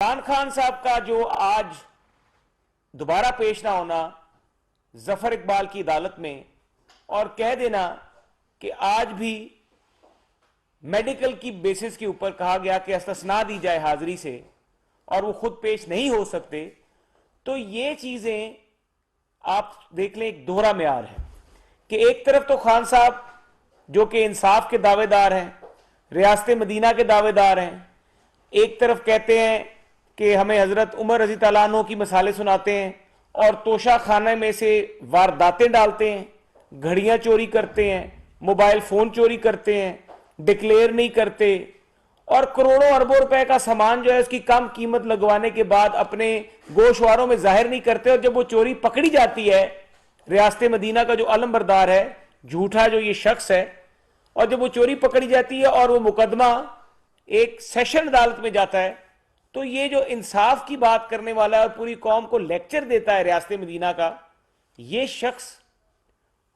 इमरान खान साहब का जो आज दोबारा पेश ना होना जफर इकबाल की अदालत में और कह देना कि आज भी मेडिकल की बेसिस के ऊपर कहा गया कि इस्तिस्ना दी जाए हाजिरी से और वो खुद पेश नहीं हो सकते, तो ये चीजें आप देख लें, एक दोहरा म्यार है कि एक तरफ तो खान साहब जो कि इंसाफ के दावेदार हैं, रियासत मदीना के दावेदार हैं, एक तरफ कहते हैं कि हमें हजरत उमर रजी तआला अन्हु की मिसालें सुनाते हैं और तोशा खाने में से वारदातें डालते हैं, घड़ियां चोरी करते हैं, मोबाइल फोन चोरी करते हैं, डिक्लेयर नहीं करते और करोड़ों अरबों रुपए का सामान जो है उसकी कम कीमत लगवाने के बाद अपने गोशवारों में जाहिर नहीं करते। और जब वो चोरी पकड़ी जाती है, रियासत मदीना का जो अलमबरदार है, झूठा जो ये शख्स है, और जब वो चोरी पकड़ी जाती है और वो मुकदमा एक सेशन अदालत में जाता है, तो ये जो इंसाफ की बात करने वाला है और पूरी कौम को लेक्चर देता है रियासत मदीना का, ये शख्स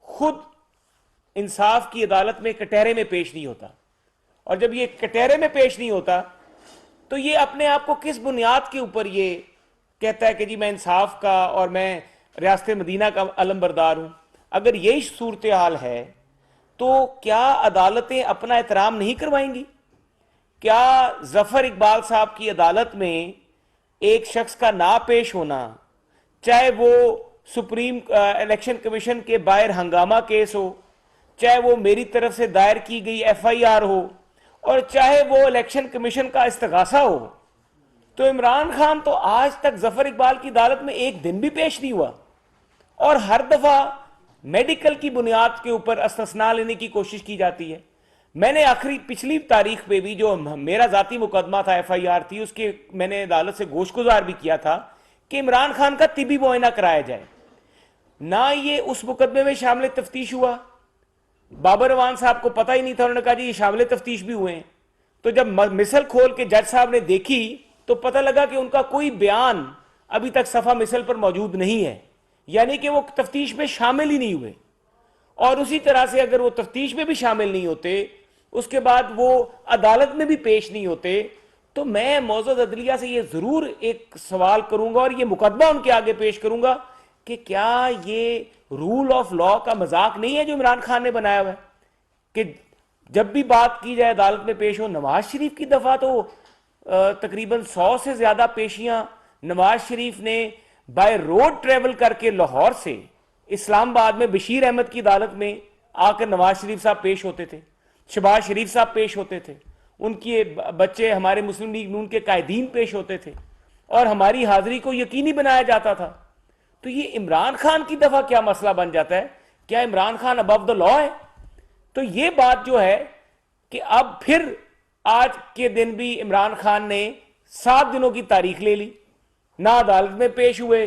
खुद इंसाफ की अदालत में कटहरे में पेश नहीं होता। और जब ये कटहरे में पेश नहीं होता तो ये अपने आप को किस बुनियाद के ऊपर ये कहता है कि जी मैं इंसाफ का और मैं रियासत मदीना का अलमबरदार हूं। अगर यही सूरत हाल है तो क्या अदालतें अपना एहतराम नहीं करवाएंगी? क्या जफर इकबाल साहब की अदालत में एक शख्स का ना पेश होना, चाहे वो सुप्रीम इलेक्शन कमीशन के बाहर हंगामा केस हो, चाहे वो मेरी तरफ से दायर की गई FIR हो, और चाहे वो इलेक्शन कमीशन का इस्तगासा हो, तो इमरान खान तो आज तक जफर इकबाल की अदालत में एक दिन भी पेश नहीं हुआ और हर दफा मेडिकल की बुनियाद के ऊपर इस्तिस्ना लेने की कोशिश की जाती है। मैंने आखिरी पिछली तारीख पे भी जो मेरा जाती मुकदमा था, FIR थी, उसके मैंने अदालत से गोशगुजार भी किया था कि इमरान खान का तिबी मुआयना कराया जाए। ना ये उस मुकदमे में शामिल तफ्तीश हुआ, बाबर अवान साहब को पता ही नहीं था, उन्होंने कहा जी ये शामिल तफ्तीश भी हुए हैं। तो जब मिसल खोल के जज साहब ने देखी तो पता लगा कि उनका कोई बयान अभी तक सफा मिसल पर मौजूद नहीं है, यानी कि वो तफ्तीश में शामिल ही नहीं हुए। और उसी तरह से अगर वो तफ्तीश में भी शामिल नहीं होते, उसके बाद वो अदालत में भी पेश नहीं होते, तो मैं मौजूद अदलिया से ये जरूर एक सवाल करूंगा और ये मुकदमा उनके आगे पेश करूंगा कि क्या ये रूल ऑफ लॉ का मजाक नहीं है जो इमरान खान ने बनाया हुआ है कि जब भी बात की जाए अदालत में पेश हो। नवाज शरीफ की दफा तो तकरीबन 100 से ज्यादा पेशियां नवाज शरीफ ने बाय रोड ट्रेवल करके लाहौर से इस्लामाबाद में बशीर अहमद की अदालत में आकर नवाज शरीफ साहब पेश होते थे, शहबाज शरीफ साहब पेश होते थे, उनके बच्चे हमारे मुस्लिम लीग नून के कायदीन पेश होते थे और हमारी हाजिरी को यकीनी बनाया जाता था। तो ये इमरान खान की दफा क्या मसला बन जाता है? क्या Imran Khan above the law है? तो ये बात जो है कि अब फिर आज के दिन भी इमरान खान ने 7 दिनों की तारीख ले ली, ना अदालत में पेश हुए,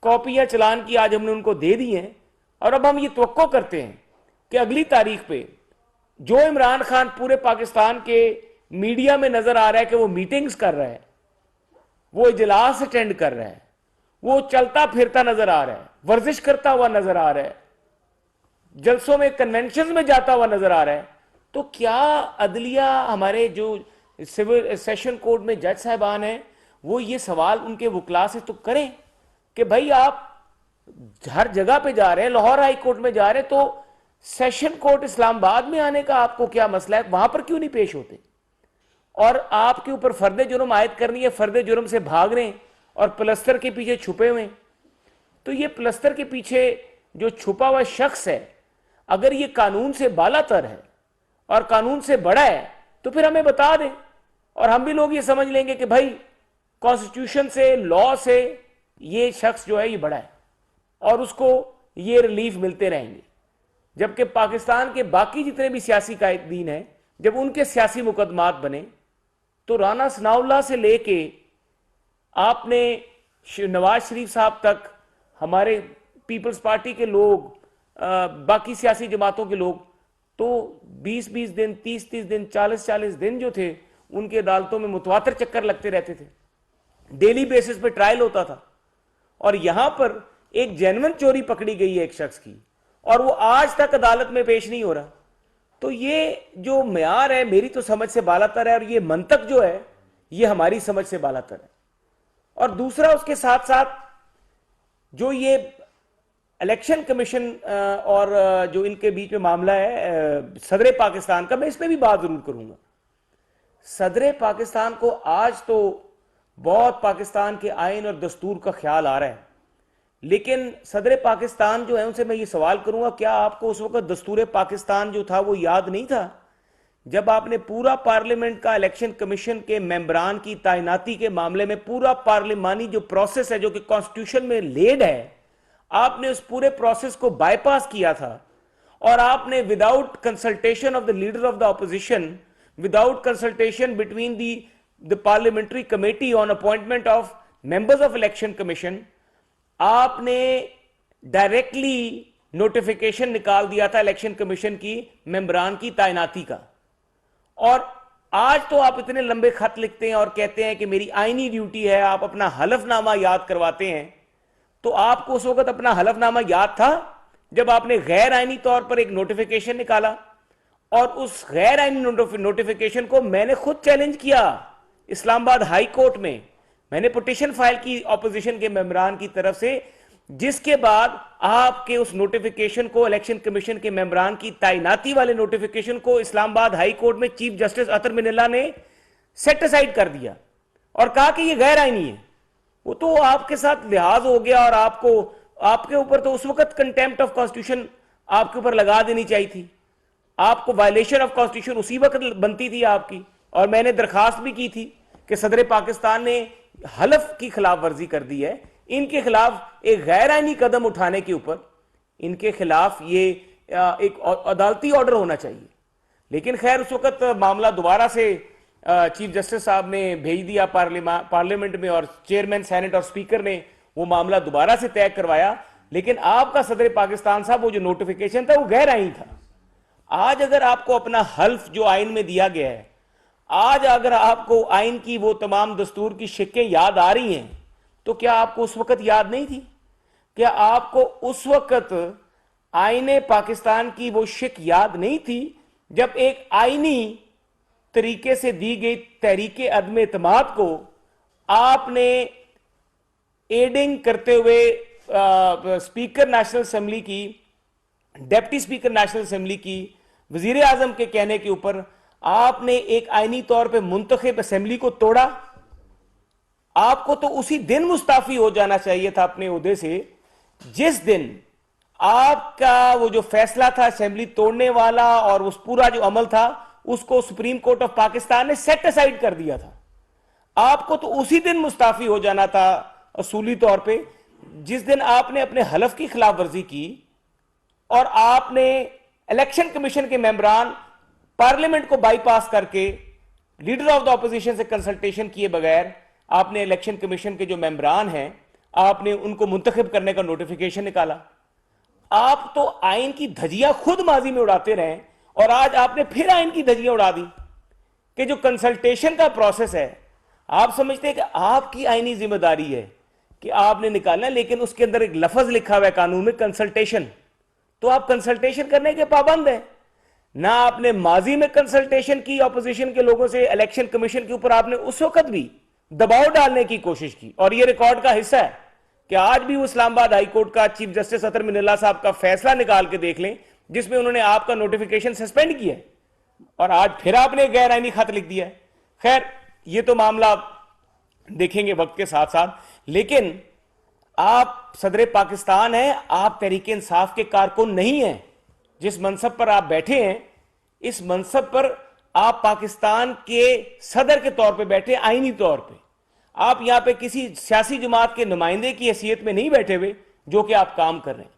कॉपियां चलान की आज हमने उनको दे दी हैं और अब हम ये तवक्को करते हैं कि अगली तारीख पे जो इमरान खान पूरे पाकिस्तान के मीडिया में नजर आ रहा है कि वो मीटिंग्स कर रहा है, वो इजलास अटेंड कर रहा है, वो चलता फिरता नजर आ रहा है, वर्जिश करता हुआ नजर आ रहा है, जलसों में कन्वेंशन में जाता हुआ नजर आ रहा है, तो क्या अदलिया हमारे जो सिविल सेशन कोर्ट में जज साहबान हैं वो ये सवाल उनके वकला से तो करें कि भाई आप हर जगह पे जा रहे हैं, लाहौर हाई कोर्ट में जा रहे हैं, तो सेशन कोर्ट इस्लामाबाद में आने का आपको क्या मसला है? वहां पर क्यों नहीं पेश होते? और आपके ऊपर फर्द जुर्म आयद करनी है, फर्द जुर्म से भाग रहे हैं और प्लस्तर के पीछे छुपे हुए। तो ये प्लस्तर के पीछे जो छुपा हुआ शख्स है, अगर ये कानून से बालातर है और कानून से बड़ा है तो फिर हमें बता दें और हम भी लोग ये समझ लेंगे कि भाई कॉन्स्टिट्यूशन से, लॉ से ये शख्स जो है ये बड़ा है और उसको ये रिलीफ मिलते रहेंगे। जबकि पाकिस्तान के बाकी जितने भी सियासी कायदीन हैं, जब उनके सियासी मुकदमात बने तो राना सनाउल्लाह से लेके आपने नवाज शरीफ साहब तक, हमारे पीपल्स पार्टी के लोग, बाकी सियासी जमातों के लोग, तो 20-20 दिन, 30-30 दिन, 40-40 दिन जो थे उनके अदालतों में मुतवातर चक्कर लगते रहते थे, डेली बेसिस पे ट्रायल होता था। और यहां पर एक जेन्युइन चोरी पकड़ी गई है एक शख्स की और वो आज तक अदालत में पेश नहीं हो रहा। तो ये जो म्यार है मेरी तो समझ से बालातर है और ये मंतक जो है ये हमारी समझ से बालातर है। और दूसरा उसके साथ साथ जो ये इलेक्शन कमीशन और जो इनके बीच में मामला है सदर पाकिस्तान का, मैं इस पे भी बात जरूर करूंगा। सदर पाकिस्तान को आज तो बहुत पाकिस्तान के आइन और दस्तूर का ख्याल आ रहा है, लेकिन सदर पाकिस्तान जो है उनसे मैं ये सवाल करूंगा, क्या आपको उस वक्त दस्तूर पाकिस्तान जो था वो याद नहीं था जब आपने पूरा पार्लियामेंट का इलेक्शन कमीशन के मेंबरान की तैनाती के मामले में पूरा पार्लिमानी जो प्रोसेस है जो कि कॉन्स्टिट्यूशन में लेड है, आपने उस पूरे प्रोसेस को बाईपास किया था और आपने without consultation of the leader of the opposition, without consultation between the parliamentary committee on appointment of members of election commission, आपने डायरेक्टली नोटिफिकेशन निकाल दिया था इलेक्शन कमीशन की मेंबरान की तैनाती का। और आज तो आप इतने लंबे खत लिखते हैं और कहते हैं कि मेरी आईनी ड्यूटी है, आप अपना हलफनामा याद करवाते हैं। तो आपको उस वक्त अपना हलफनामा याद था जब आपने गैर आईनी तौर पर एक नोटिफिकेशन निकाला, और उस गैर आईनी नोटिफिकेशन को मैंने खुद चैलेंज किया इस्लामाबाद हाई कोर्ट में। मैंने पिटीशन फाइल की ऑपोजिशन के मेंबरान की तरफ से, जिसके बाद आपके उस नोटिफिकेशन को, इलेक्शन कमीशन के मेंबरान की तैनाती वाले नोटिफिकेशन को इस्लामाबाद हाई कोर्ट में चीफ जस्टिस अतर मिनल्ला ने सेट असाइड कर दिया और कहा कि यह गैर आईनी है। वो तो आपके साथ लिहाज हो गया और आपके ऊपर तो उस वक्त कंटेम्प्ट ऑफ कॉन्स्टिट्यूशन आपके ऊपर लगा देनी चाहिए थी। आपको वायलेशन ऑफ कॉन्स्टिट्यूशन उसी वक्त बनती थी आपकी। और मैंने दरखास्त भी की थी कि सदर पाकिस्तान ने हलफ की खिलाफ वर्जी कर दी है, इनके खिलाफ एक गैर आईनी कदम उठाने के ऊपर इनके खिलाफ ये एक अदालती ऑर्डर होना चाहिए। लेकिन खैर उस वक्त मामला दोबारा से चीफ जस्टिस साहब ने भेज दिया पार्लियामेंट में और चेयरमैन सेनेट और स्पीकर ने वो मामला दोबारा से तय करवाया। लेकिन आपका सदर पाकिस्तान साहब वो जो नोटिफिकेशन था वो गैर आईनी था। आज अगर आपको अपना हल्फ जो आइन में दिया गया है, आज अगर आपको आइन की वो तमाम दस्तूर की शिक्कें याद आ रही हैं, तो क्या आपको उस वक्त याद नहीं थी? क्या आपको उस वक्त आईने पाकिस्तान की वो शिक याद नहीं थी जब एक आईनी तरीके से दी गई तहरीके अदम एतमाद को आपने एडिंग करते हुए स्पीकर नेशनल असेंबली की, डिप्टी स्पीकर नेशनल असेंबली की, वजीर आजम के कहने के ऊपर आपने एक आईनी तौर पे मुंतखब असेंबली को तोड़ा? आपको तो उसी दिन मुस्ताफी हो जाना चाहिए था अपने ओहदे से जिस दिन आपका वो जो फैसला था असेंबली तोड़ने वाला और उस पूरा जो अमल था उसको सुप्रीम कोर्ट ऑफ पाकिस्तान ने सेट असाइड कर दिया था। आपको तो उसी दिन मुस्ताफी हो जाना था असूली तौर पे जिस दिन आपने अपने हलफ की खिलाफ वर्जी की और आपने इलेक्शन कमीशन के मेंबरान पार्लियामेंट को बाईपास करके लीडर ऑफ द ऑपोजिशन से कंसल्टेशन किए बगैर आपने इलेक्शन कमीशन के जो मेंबरान हैं आपने उनको मुंतखब करने का नोटिफिकेशन निकाला। आप तो आइन की धजियां खुद माजी में उड़ाते रहे और आज आपने फिर आइन की धजियां उड़ा दी कि जो कंसल्टेशन का प्रोसेस है, आप समझते हैं कि आपकी आईनी जिम्मेदारी है कि आपने निकालना, लेकिन उसके अंदर एक लफ्ज लिखा हुआ है कानून में कंसल्टेशन, तो आप कंसल्टेशन करने के पाबंद है ना। आपने माजी में कंसल्टेशन की ऑपोजिशन के लोगों से, इलेक्शन कमीशन के ऊपर आपने उस वक्त भी दबाव डालने की कोशिश की और यह रिकॉर्ड का हिस्सा है कि आज भी वो इस्लामाबाद हाईकोर्ट का चीफ जस्टिस अतर मिनल्ला साहब का फैसला निकाल के देख लें जिसमें उन्होंने आपका नोटिफिकेशन सस्पेंड किया है और आज फिर आपने गैर आईनी खत लिख दिया है। खैर ये तो मामला देखेंगे वक्त के साथ साथ, लेकिन आप सदर पाकिस्तान हैं, आप तहरीक इंसाफ के कारकुन नहीं हैं। जिस मनसब पर आप बैठे हैं इस मनसब पर आप पाकिस्तान के सदर के तौर पे बैठे, आईनी तौर पे आप यहां पे किसी सियासी जमात के नुमाइंदे की हैसियत में नहीं बैठे हुए जो कि आप काम कर रहे हैं।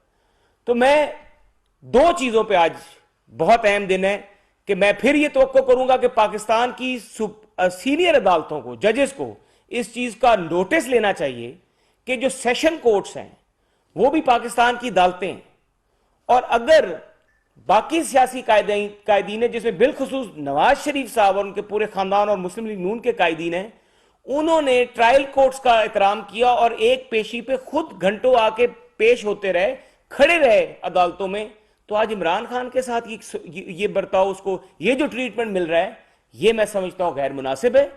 तो मैं दो चीजों पे आज बहुत अहम दिन है कि मैं फिर ये तवक्को करूंगा कि पाकिस्तान की सीनियर अदालतों को, जजेस को इस चीज का नोटिस लेना चाहिए कि जो सेशन कोर्ट्स हैं वो भी पाकिस्तान की अदालतें हैं और अगर बाकी सियासी कायदीन है जिसमें बिलखुसूस नवाज शरीफ साहब और उनके पूरे खानदान और मुस्लिम लीग नून के कायदीन हैं, उन्होंने ट्रायल कोर्ट्स का एहतराम किया और एक पेशी पे खुद घंटों आके पेश होते रहे, खड़े रहे अदालतों में, तो आज इमरान खान के साथ ये बर्ताव, उसको ये जो ट्रीटमेंट मिल रहा है, ये मैं समझता हूं गैर मुनासिब है।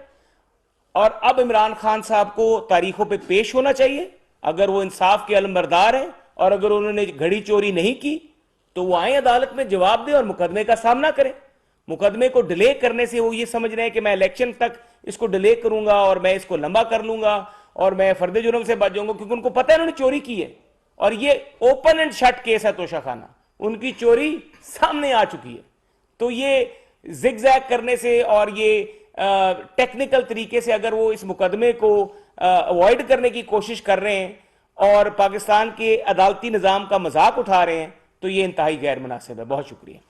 और अब इमरान खान साहब को तारीखों पे पेश होना चाहिए। अगर वो इंसाफ के अलमबरदार हैं और अगर उन्होंने घड़ी चोरी नहीं की तो वो आए अदालत में, जवाब दें और मुकदमे का सामना करें। मुकदमे को डिले करने से वो ये समझ रहे हैं कि मैं इलेक्शन तक इसको डिले करूंगा और मैं इसको लंबा कर लूंगा और मैं फर्द जुर्म से बच जाऊंगा, क्योंकि उनको पता है उन्होंने चोरी की है और ये ओपन एंड शट केस है तोशाखाना, उनकी चोरी सामने आ चुकी है। तो ये जिगजैग करने से और ये टेक्निकल तरीके से अगर वो इस मुकदमे को अवॉइड करने की कोशिश कर रहे हैं और पाकिस्तान के अदालती निज़ाम का मजाक उठा रहे हैं तो ये इंतहाई गैर मुनासिब है। बहुत शुक्रिया।